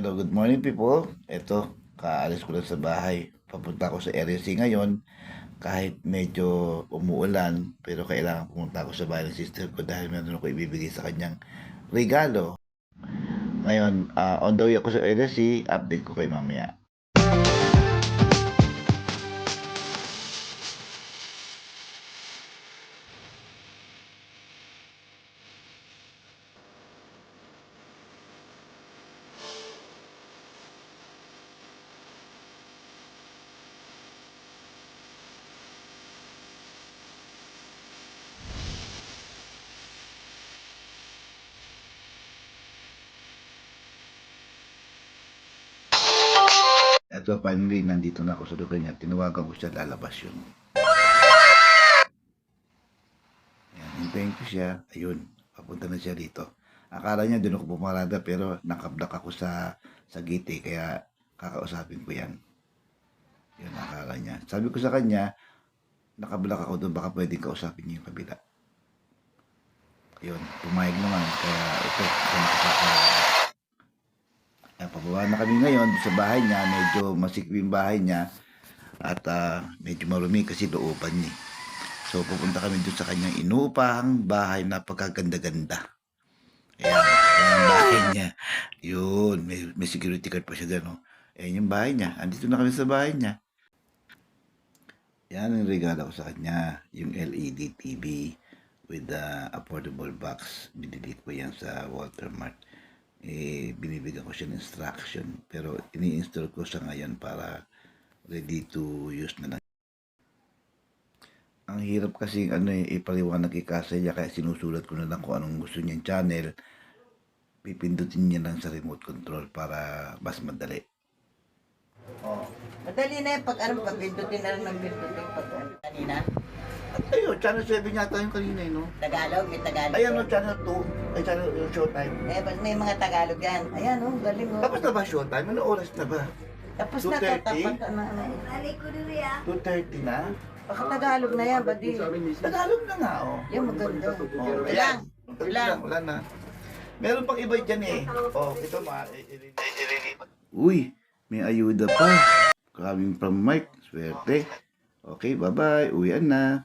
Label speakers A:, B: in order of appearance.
A: Hello, good morning people. Ito, kaalis ko lang sa bahay. Papunta ko sa RSC ngayon. Kahit medyo umuulan, pero kailangan pumunta ako sa bahay ng sister ko dahil meron ako ibibigay sa kanyang regalo. Ngayon, on the way ako sa RSC, update ko kay mamaya. At so finally, nandito na ako sa lugar niya. Tinawagan ko siya, lalabas yun. Ayan, hintayin ko siya. Ayun, papunta na siya dito. Akala niya doon ako pumarada pero nakablock ako sa gate kaya kakausapin ko yan. Yun akala niya. Sabi ko sa kanya, nakablock ako doon, baka pwedeng kausapin niya yung kabila. Ayun, pumayag naman. Kaya ito, pababa na kami ngayon sa bahay niya. Medyo masikip yung bahay niya at medyo marumi kasi looban niya. So pupunta kami doon sa kanyang inupang bahay na pagkaganda-ganda. Ayan, ayan ang bahay niya. Yun, may security card pa siya dyan. Oh. Ayan yung bahay niya. Andito na kami sa bahay niya. Yan ang regalo ko sa kanya. Yung LED TV with the affordable box. Binili ko yan sa Walter Mart. Binibigyan ko siya ng instruction. Pero ini-install ko siya ngayon para ready to use na lang. Ang hirap kasi ipaliwanag kay Kasaya kaya sinusulat ko na lang kung anong gusto niyang channel. Pipindutin niya lang sa remote control para mas madali.
B: Oh. Madali na yung papindutin na lang ng pindutin pag kanina.
A: At ayun, channel 7 yata yung kanina no?
B: Tagalog, may Tagalog.
A: Ayan no, channel 2. Ay, channel Showtime.
B: May mga Tagalog yan. Ayan oh, galing oh.
A: Tapos na ba Showtime? Ano oras na ba?
B: Tapos na
A: 2:30?
B: tatapat ka na.
A: 2:30 na?
B: Baka Tagalog na yan, badi.
A: Tagalog na nga oh.
B: Yan maganda.
A: Oh,
B: Ito lang.
A: Ito lang, wala na. Meron pang iba dyan eh. Oh, ito Uy, may ayuda pa. Coming from Mike. Swerte. Okay, bye-bye. Uwian na.